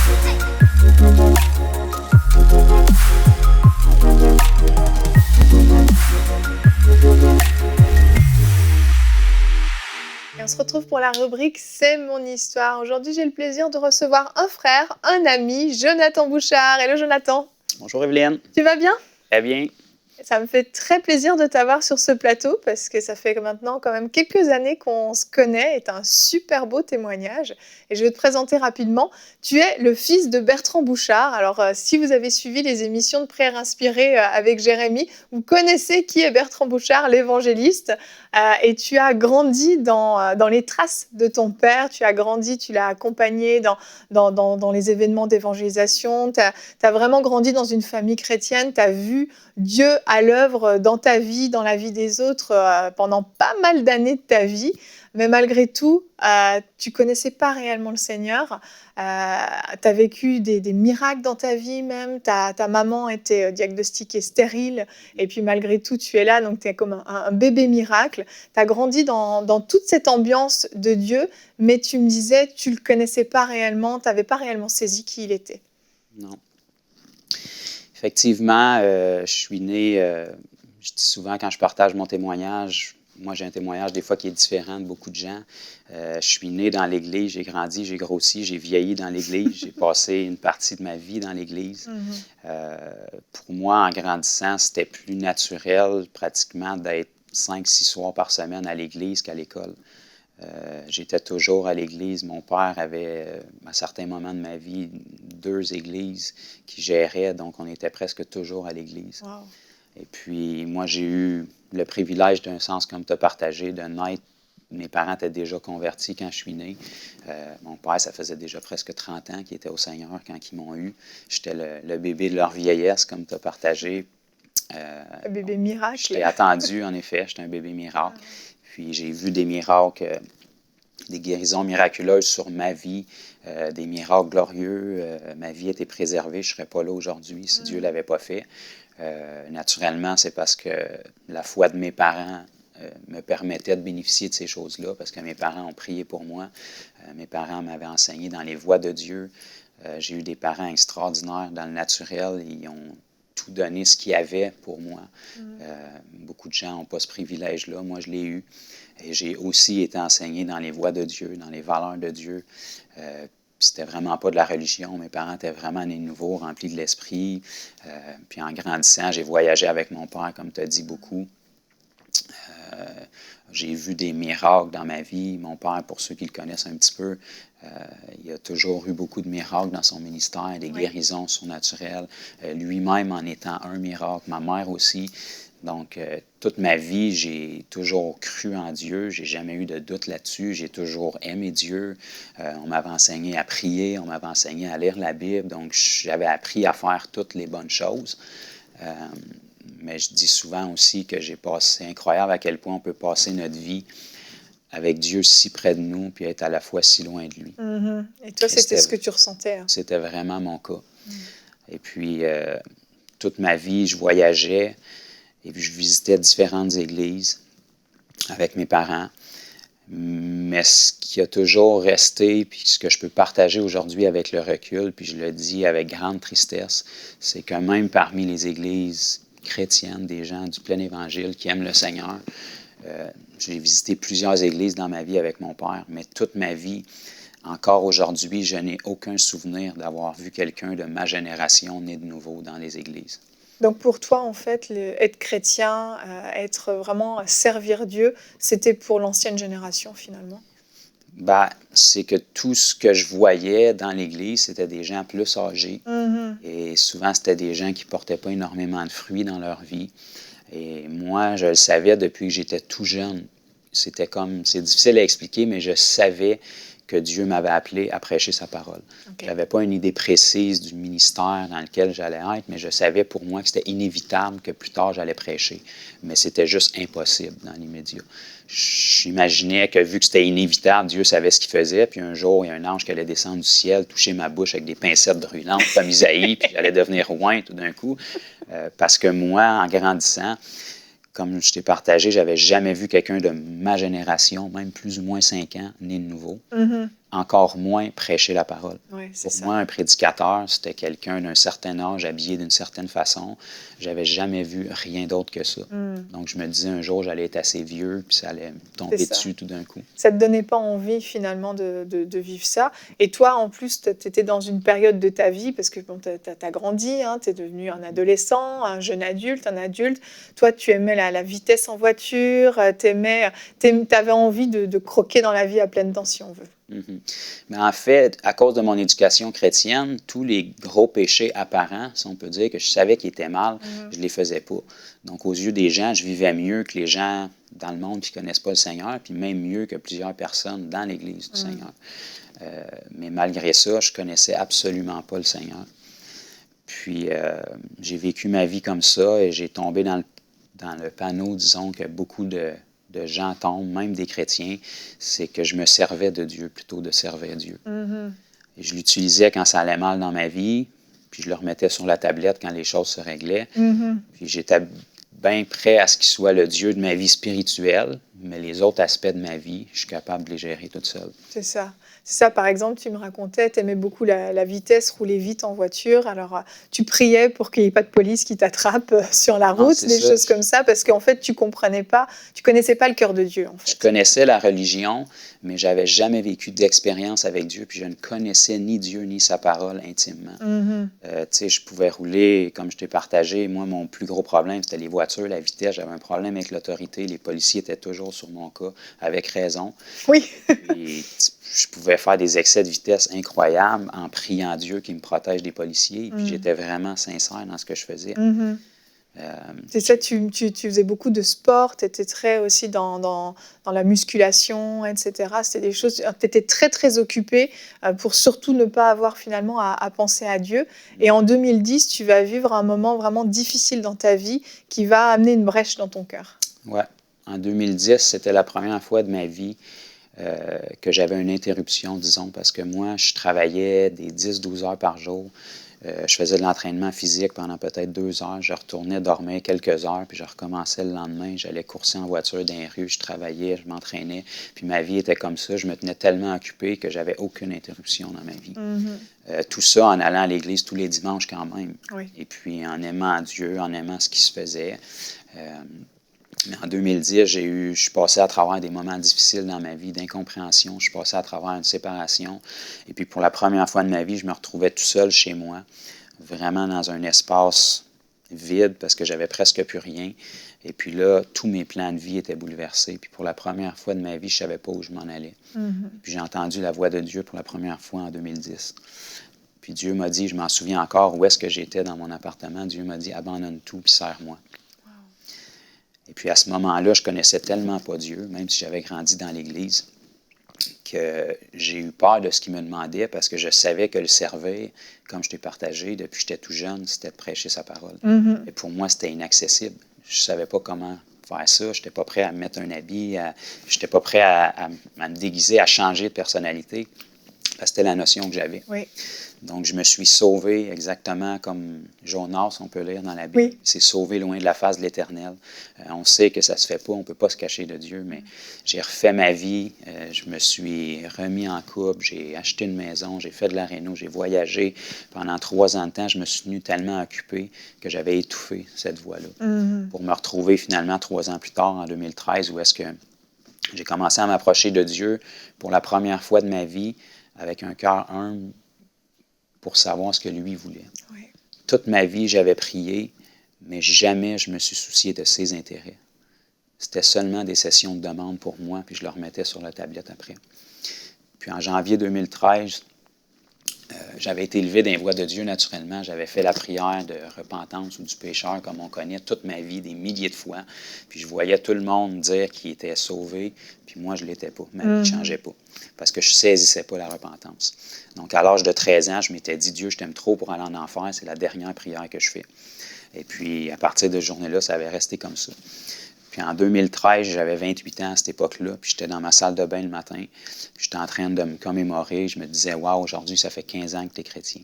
Et on se retrouve pour la rubrique C'est mon histoire. Aujourd'hui, j'ai le plaisir de recevoir un frère, un ami, Jonathan Bouchard. Hello Jonathan. Bonjour Evelyne. Tu vas bien? Très bien. Ça me fait très plaisir de t'avoir sur ce plateau parce que ça fait maintenant quand même quelques années qu'on se connaît et tu as un super beau témoignage. Et je vais te présenter rapidement. Tu es le fils de Bertrand Bouchard. Alors, si vous avez suivi les émissions de Prières inspirées avec Jérémy, vous connaissez qui est Bertrand Bouchard, l'évangéliste. Et tu as grandi dans les traces de ton père. Tu as grandi, tu l'as accompagné dans les événements d'évangélisation. Tu as vraiment grandi dans une famille chrétienne. Tu as vu Dieu à l'œuvre dans ta vie, dans la vie des autres pendant pas mal d'années de ta vie. Mais malgré tout, tu ne connaissais pas réellement le Seigneur. Tu as vécu des miracles dans ta vie même. Ta maman était diagnostiquée stérile. Et puis malgré tout, tu es là. Donc tu es comme un bébé miracle. Tu as grandi dans toute cette ambiance de Dieu. Mais tu me disais, tu ne le connaissais pas réellement. Tu n'avais pas réellement saisi qui il était. Non. Effectivement, je suis né, je dis souvent quand je partage mon témoignage, moi j'ai un témoignage des fois qui est différent de beaucoup de gens. Je suis né dans l'Église, j'ai grandi, j'ai grossi, j'ai vieilli dans l'Église, j'ai passé une partie de ma vie dans l'Église. Pour moi, en grandissant, c'était plus naturel pratiquement d'être 5-6 soirs par semaine à l'Église qu'à l'école. J'étais toujours à l'église. Mon père avait, à certains moments de ma vie, 2 églises qu'il gérait, donc on était presque toujours à l'église. Wow. Et puis, moi, j'ai eu le privilège, d'un sens comme tu as partagé, de naître. Mes parents étaient déjà convertis quand je suis né. Mon père, ça faisait déjà presque 30 ans qu'il était au Seigneur quand ils m'ont eu. J'étais le bébé de leur vieillesse, comme tu as partagé. Un bébé miracle. J'étais attendu, en effet. J'étais un bébé miracle. Puis j'ai vu des miracles, des guérisons miraculeuses sur ma vie, des miracles glorieux. Ma vie était préservée. Je ne serais pas là aujourd'hui si Dieu ne l'avait pas fait. Naturellement, c'est parce que la foi de mes parents me permettait de bénéficier de ces choses-là, parce que mes parents ont prié pour moi. Mes parents m'avaient enseigné dans les voies de Dieu. J'ai eu des parents extraordinaires dans le naturel. Ils ont tout donné ce qu'il y avait pour moi. Beaucoup de gens n'ont pas ce privilège-là. Moi, je l'ai eu. Et j'ai aussi été enseigné dans les voies de Dieu, dans les valeurs de Dieu. C'était vraiment pas de la religion. Mes parents étaient vraiment nés nouveaux, remplis de l'esprit. Puis en grandissant, j'ai voyagé avec mon père, comme tu as dit, beaucoup. J'ai vu des miracles dans ma vie. Mon père, pour ceux qui le connaissent un petit peu, il a toujours eu beaucoup de miracles dans son ministère, des guérisons surnaturelles. Lui-même en étant un miracle, ma mère aussi. Donc, toute ma vie, j'ai toujours cru en Dieu. J'ai jamais eu de doute là-dessus. J'ai toujours aimé Dieu. On m'avait enseigné à prier, on m'avait enseigné à lire la Bible. Donc, j'avais appris à faire toutes les bonnes choses. Mais je dis souvent aussi que c'est incroyable à quel point on peut passer notre vie avec Dieu si près de nous, puis être à la fois si loin de lui. Et toi, c'était ce que tu ressentais. C'était vraiment mon cas. Et puis, toute ma vie, je voyageais, et puis je visitais différentes églises avec mes parents. Mais ce qui a toujours resté, puis ce que je peux partager aujourd'hui avec le recul, puis je le dis avec grande tristesse, c'est que même parmi les églises chrétiennes, des gens du plein évangile qui aiment le Seigneur, j'ai visité plusieurs églises dans ma vie avec mon père, mais toute ma vie, encore aujourd'hui, je n'ai aucun souvenir d'avoir vu quelqu'un de ma génération né de nouveau dans les églises. Donc pour toi, en fait, être chrétien, être vraiment servir Dieu, c'était pour l'ancienne génération finalement? C'est que tout ce que je voyais dans l'Église, c'était des gens plus âgés. Et souvent, c'était des gens qui ne portaient pas énormément de fruits dans leur vie. Et moi, je le savais depuis que j'étais tout jeune. C'est difficile à expliquer, mais je savais que Dieu m'avait appelé à prêcher sa parole. Je n'avais pas une idée précise du ministère dans lequel j'allais être, mais je savais pour moi que c'était inévitable que plus tard j'allais prêcher. Mais c'était juste impossible dans l'immédiat. J'imaginais que vu que c'était inévitable, Dieu savait ce qu'il faisait, puis un jour, il y a un ange qui allait descendre du ciel, toucher ma bouche avec des pincettes brûlantes comme Isaïe, puis j'allais devenir roi tout d'un coup. Parce que moi, en grandissant, comme je t'ai partagé, j'avais jamais vu quelqu'un de ma génération, même plus ou moins 5 ans, né de nouveau. encore moins prêcher la parole. Ouais, c'est Pour ça. moi, un prédicateur, c'était quelqu'un d'un certain âge, habillé d'une certaine façon. J'avais jamais vu rien d'autre que ça. Donc, je me disais un jour, j'allais être assez vieux, puis ça allait me C'est tomber ça. dessus tout d'un coup. Ça te donnait pas envie finalement de vivre ça. Et toi, en plus, tu étais dans une période de ta vie, parce que bon, tu as grandi, hein, tu es devenu un adolescent, un jeune adulte, un adulte. Toi, tu aimais la vitesse en voiture, tu avais envie de croquer dans la vie à pleines dents, si on veut. Mhm. Mais en fait, à cause de mon éducation chrétienne, tous les gros péchés apparents, si on peut dire, que je savais qu'ils étaient mal, je ne les faisais pas. Donc, aux yeux des gens, je vivais mieux que les gens dans le monde qui ne connaissent pas le Seigneur, puis même mieux que plusieurs personnes dans l'Église du Seigneur. Mais malgré ça, je ne connaissais absolument pas le Seigneur. Puis, j'ai vécu ma vie comme ça et j'ai tombé dans le panneau, disons, que beaucoup de gens tombent, même des chrétiens, c'est que je me servais de Dieu plutôt de servir Dieu. Et je l'utilisais quand ça allait mal dans ma vie, puis je le remettais sur la tablette quand les choses se réglaient. Puis j'étais bien prêt à ce qu'il soit le Dieu de ma vie spirituelle, mais les autres aspects de ma vie, je suis capable de les gérer toute seule. C'est ça. C'est ça, par exemple, tu me racontais, tu aimais beaucoup la vitesse, rouler vite en voiture. Alors, tu priais pour qu'il n'y ait pas de police qui t'attrape sur la Non, route, c'est des ça. choses comme ça, parce qu'en fait, tu comprenais pas, tu connaissais pas le cœur de Dieu, en Je fait. connaissais la religion, mais j'avais jamais vécu d'expérience avec Dieu, puis je ne connaissais ni Dieu ni sa parole intimement. Tu sais, je pouvais rouler, comme je t'ai partagé, moi, mon plus gros problème, c'était les voitures, la vitesse. J'avais un problème avec l'autorité. Les policiers étaient toujours sur mon cas, avec raison. Oui. Puis, je pouvais faire des excès de vitesse incroyables en priant Dieu qui me protège des policiers. Puis j'étais vraiment sincère dans ce que je faisais. C'est ça, tu faisais beaucoup de sport, tu étais très aussi dans la musculation, etc. C'était des choses, tu étais très, très occupée pour surtout ne pas avoir finalement à penser à Dieu. Et en 2010, tu vas vivre un moment vraiment difficile dans ta vie qui va amener une brèche dans ton cœur. Ouais. En 2010, c'était la première fois de ma vie que j'avais une interruption, disons, parce que moi, je travaillais des 10-12 heures par jour. Je faisais de l'entraînement physique pendant peut-être 2 heures. Je retournais dormir quelques heures, puis je recommençais le lendemain. J'allais courser en voiture dans les rues, je travaillais, je m'entraînais. Puis ma vie était comme ça. Je me tenais tellement occupé que j'avais aucune interruption dans ma vie. Tout ça en allant à l'église tous les dimanches quand même. Oui. Et puis en aimant Dieu, en aimant ce qui se faisait. Mais en 2010, je suis passé à travers des moments difficiles dans ma vie, d'incompréhension. Je suis passé à travers une séparation. Et puis, pour la première fois de ma vie, je me retrouvais tout seul chez moi, vraiment dans un espace vide parce que j'avais presque plus rien. Et puis là, tous mes plans de vie étaient bouleversés. Puis pour la première fois de ma vie, je ne savais pas où je m'en allais. Puis j'ai entendu la voix de Dieu pour la première fois en 2010. Puis Dieu m'a dit, je m'en souviens encore, où est-ce que j'étais dans mon appartement. Dieu m'a dit, abandonne tout puis sers-moi. Et puis à ce moment-là, je connaissais tellement pas Dieu, même si j'avais grandi dans l'Église, que j'ai eu peur de ce qu'il me demandait parce que je savais que le servir, comme je t'ai partagé depuis que j'étais tout jeune, c'était de prêcher sa parole. Et pour moi, c'était inaccessible. Je ne savais pas comment faire ça. Je n'étais pas prêt à me mettre un habit, je n'étais pas prêt à me déguiser, à changer de personnalité. C'était la notion que j'avais. Oui. Donc, je me suis sauvé exactement comme Jonas, on peut lire dans la Bible. Oui. C'est sauvé loin de la face de l'Éternel. On sait que ça ne se fait pas, on ne peut pas se cacher de Dieu, mais j'ai refait ma vie. Je me suis remis en couple, j'ai acheté une maison, j'ai fait de la réno, j'ai voyagé. Pendant 3 ans de temps, je me suis tenu tellement occupé que j'avais étouffé cette voie-là. Pour me retrouver finalement 3 ans plus tard, en 2013, où est-ce que j'ai commencé à m'approcher de Dieu pour la première fois de ma vie avec un cœur humble, pour savoir ce que lui voulait. Oui. Toute ma vie, j'avais prié, mais jamais je me suis soucié de ses intérêts. C'était seulement des sessions de demande pour moi, puis je le remettais sur la tablette après. Puis en janvier 2013, j'avais été élevé dans les voies de Dieu naturellement. J'avais fait la prière de repentance ou du pécheur comme on connaît toute ma vie, des milliers de fois. Puis je voyais tout le monde dire qu'il était sauvé, puis moi, je ne l'étais pas. Ma vie ne changeait pas parce que je ne saisissais pas la repentance. Donc, à l'âge de 13 ans, je m'étais dit, Dieu, je t'aime trop pour aller en enfer. C'est la dernière prière que je fais. Et puis, à partir de cette journée-là, ça avait resté comme ça. Puis en 2013, j'avais 28 ans à cette époque-là, puis j'étais dans ma salle de bain le matin, puis j'étais en train de me commémorer, je me disais « Wow, aujourd'hui, ça fait 15 ans que tu es chrétien. »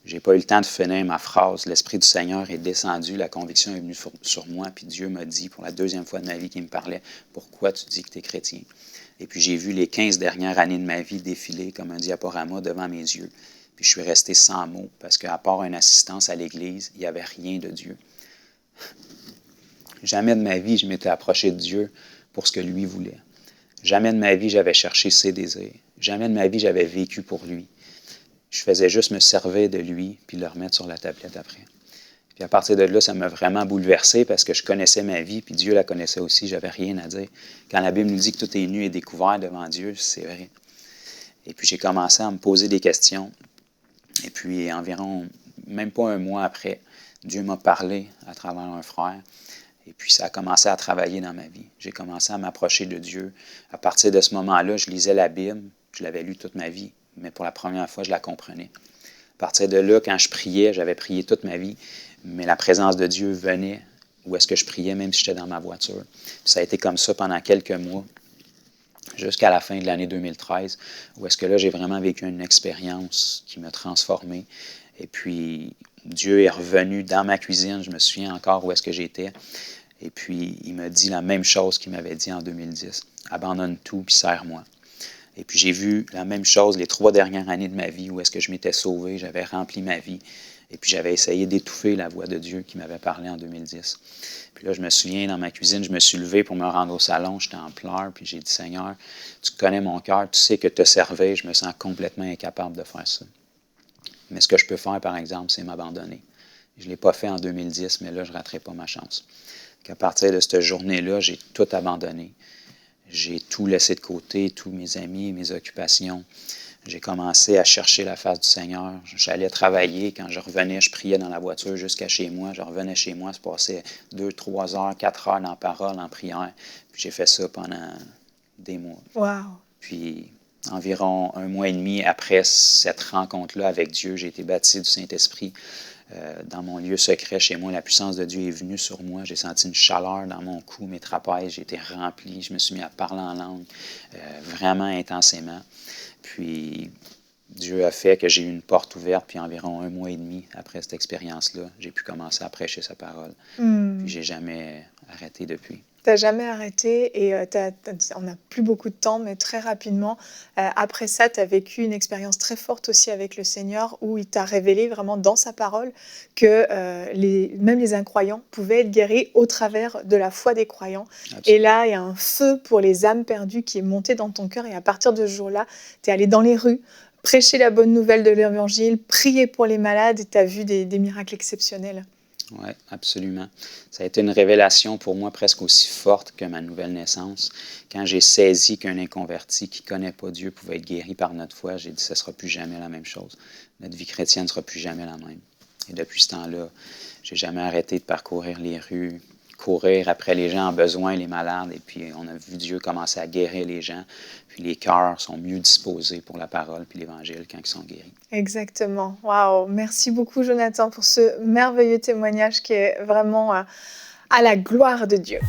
J'ai pas eu le temps de finir ma phrase. L'Esprit du Seigneur est descendu, la conviction est venue sur moi, puis Dieu m'a dit, pour la 2e fois de ma vie qu'il me parlait, « Pourquoi tu dis que tu es chrétien? » Et puis j'ai vu les 15 dernières années de ma vie défiler comme un diaporama devant mes yeux. Puis je suis resté sans mots parce qu'à part une assistance à l'église, il n'y avait rien de Dieu. Jamais de ma vie, je m'étais approché de Dieu pour ce que lui voulait. Jamais de ma vie, j'avais cherché ses désirs. Jamais de ma vie, j'avais vécu pour lui. Je faisais juste me servir de lui puis le remettre sur la tablette après. Puis à partir de là, ça m'a vraiment bouleversé parce que je connaissais ma vie, puis Dieu la connaissait aussi, j'avais rien à dire. Quand la Bible nous dit que tout est nu et découvert devant Dieu, c'est vrai. Et puis j'ai commencé à me poser des questions. Et puis environ, même pas un mois après, Dieu m'a parlé à travers un frère. Et puis ça a commencé à travailler dans ma vie. J'ai commencé à m'approcher de Dieu. À partir de ce moment-là, je lisais la Bible. Je l'avais lue toute ma vie, mais pour la première fois, je la comprenais. À partir de là, quand je priais, j'avais prié toute ma vie, mais la présence de Dieu venait où est-ce que je priais, même si j'étais dans ma voiture. Puis ça a été comme ça pendant quelques mois, jusqu'à la fin de l'année 2013, où est-ce que là, j'ai vraiment vécu une expérience qui m'a transformé. Et puis, Dieu est revenu dans ma cuisine, je me souviens encore où est-ce que j'étais. Et puis, il m'a dit la même chose qu'il m'avait dit en 2010. « Abandonne tout, puis serre-moi. » Et puis, j'ai vu la même chose les 3 dernières années de ma vie, où est-ce que je m'étais sauvé, j'avais rempli ma vie. Et puis, j'avais essayé d'étouffer la voix de Dieu qui m'avait parlé en 2010. Puis là, je me souviens, dans ma cuisine, je me suis levé pour me rendre au salon, j'étais en pleurs, puis j'ai dit, « Seigneur, tu connais mon cœur, tu sais que te servir, je me sens complètement incapable de faire ça. Mais ce que je peux faire, par exemple, c'est m'abandonner. » Je ne l'ai pas fait en 2010, mais là, je ne raterai pas ma chance. À partir de cette journée-là, j'ai tout abandonné. J'ai tout laissé de côté, tous mes amis, mes occupations. J'ai commencé à chercher la face du Seigneur. J'allais travailler. Quand je revenais, je priais dans la voiture jusqu'à chez moi. Je revenais chez moi, je passais 2, 3 heures, 4 heures dans la parole, en prière. Puis j'ai fait ça pendant des mois. Wow! Puis environ 1 mois et demi après cette rencontre-là avec Dieu, j'ai été baptisé du Saint-Esprit. Dans mon lieu secret chez moi, la puissance de Dieu est venue sur moi. J'ai senti une chaleur dans mon cou, mes trapèzes, j'ai été rempli. Je me suis mis à parler en langue vraiment intensément. Puis Dieu a fait que j'ai eu une porte ouverte, puis environ 1 mois et demi après cette expérience-là, j'ai pu commencer à prêcher sa parole. Puis j'ai jamais arrêté depuis. Tu n'as jamais arrêté et on n'a plus beaucoup de temps, mais très rapidement, après ça, tu as vécu une expérience très forte aussi avec le Seigneur où il t'a révélé vraiment dans sa parole que même les incroyants pouvaient être guéris au travers de la foi des croyants. Absolument. Et là, il y a un feu pour les âmes perdues qui est monté dans ton cœur et à partir de ce jour-là, tu es allé dans les rues, prêcher la bonne nouvelle de l'Évangile, prier pour les malades et tu as vu des miracles exceptionnels. Oui, absolument. Ça a été une révélation pour moi presque aussi forte que ma nouvelle naissance. Quand j'ai saisi qu'un inconverti qui ne connaît pas Dieu pouvait être guéri par notre foi, j'ai dit ce ne sera plus jamais la même chose. Notre vie chrétienne ne sera plus jamais la même. Et depuis ce temps-là, je n'ai jamais arrêté de parcourir les rues, courir après les gens en besoin, les malades. Et puis, on a vu Dieu commencer à guérir les gens. Puis, les cœurs sont mieux disposés pour la parole puis l'Évangile quand ils sont guéris. Exactement. Waouh! Merci beaucoup, Jonathan, pour ce merveilleux témoignage qui est vraiment à la gloire de Dieu.